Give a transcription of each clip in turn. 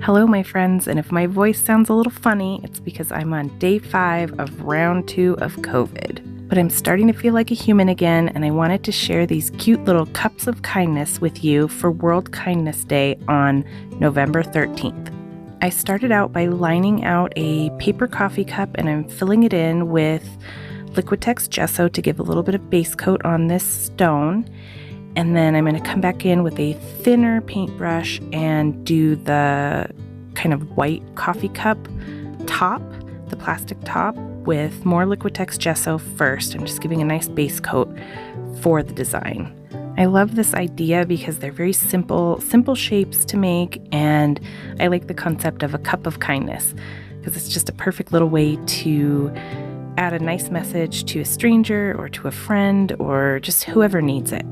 Hello, my friends, and if my voice sounds a little funny, it's because I'm on day 5 of round 2 of COVID. But I'm starting to feel like a human again, and I wanted to share these cute little cups of kindness with you for World Kindness Day on November 13th. I started out by lining out a paper coffee cup, and I'm filling it in with Liquitex gesso to give a little bit of base coat on this stone. And then I'm going to come back in with a thinner paintbrush and do the kind of white coffee cup top, the plastic top, with more Liquitex gesso first. I'm just giving a nice base coat for the design. I love this idea because they're very simple shapes to make, and I like the concept of a cup of kindness because it's just a perfect little way to add a nice message to a stranger or to a friend or just whoever needs it.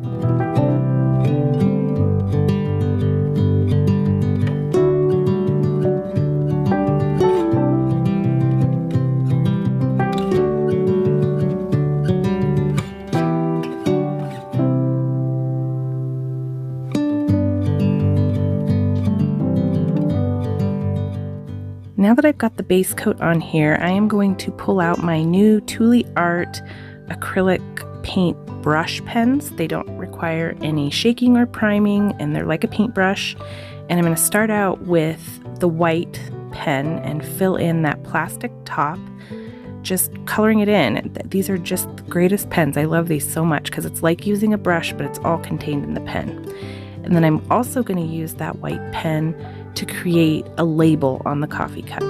Now that I've got the base coat on here, I am going to pull out my new Thule Art acrylic paint brush pens. They don't require any shaking or priming, and they're like a paintbrush. And I'm going to start out with the white pen and fill in that plastic top, just coloring it in. These are just the greatest pens. I love these so much because it's like using a brush, but it's all contained in the pen. And then I'm also going to use that white pen to create a label on the coffee cup.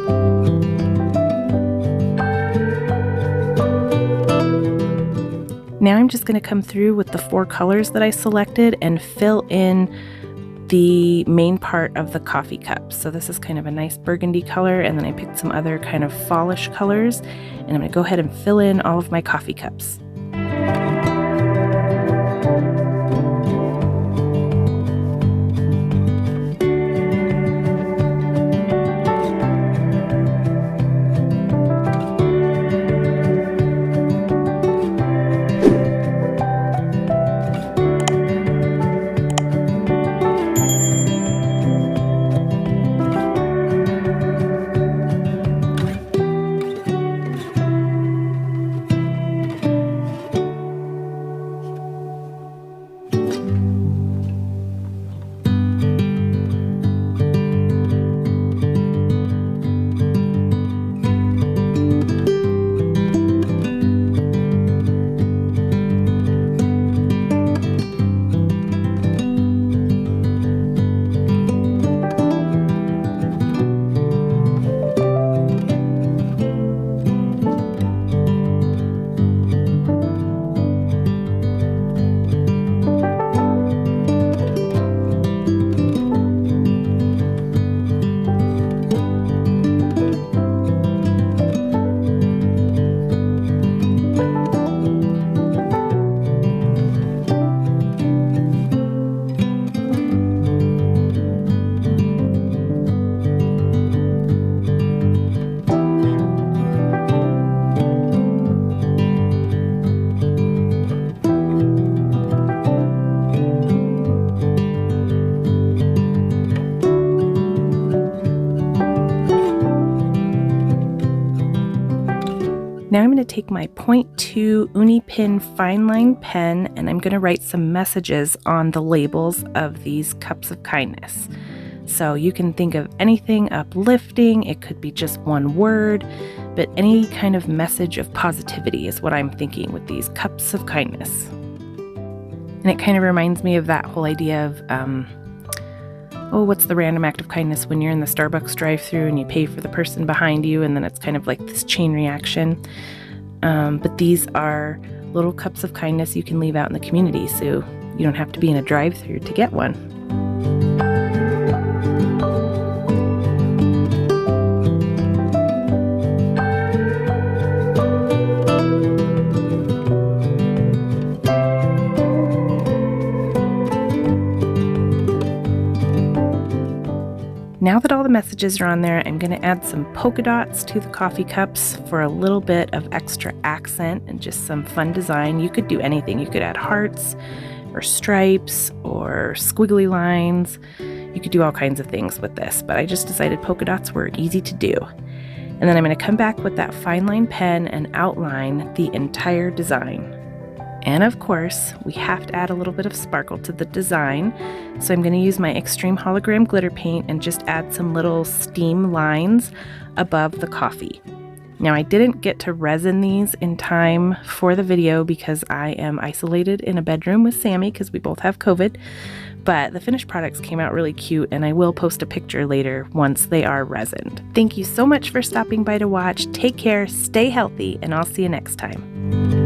Now I'm just going to come through with the 4 colors that I selected and fill in the main part of the coffee cup. So this is kind of a nice burgundy color, and then I picked some other kind of fallish colors, and I'm going to go ahead and fill in all of my coffee cups. Now I'm going to take my 0.2 Unipin fine line pen, and I'm going to write some messages on the labels of these cups of kindness. So you can think of anything uplifting, it could be just one word, but any kind of message of positivity is what I'm thinking with these cups of kindness. And it kind of reminds me of that whole idea of, what's the random act of kindness when you're in the Starbucks drive-thru and you pay for the person behind you, and then it's kind of like this chain reaction. But these are little cups of kindness you can leave out in the community, so you don't have to be in a drive-thru to get one. Now that all the messages are on there, I'm going to add some polka dots to the coffee cups for a little bit of extra accent and just some fun design. You could do anything. You could add hearts or stripes or squiggly lines. You could do all kinds of things with this, but I just decided polka dots were easy to do. And then I'm going to come back with that fine line pen and outline the entire design. And of course, we have to add a little bit of sparkle to the design. So I'm going to use my Extreme Hologram glitter paint and just add some little steam lines above the coffee. Now I didn't get to resin these in time for the video because I am isolated in a bedroom with Sammy because we both have COVID, but the finished products came out really cute and I will post a picture later once they are resined. Thank you so much for stopping by to watch. Take care, stay healthy, and I'll see you next time.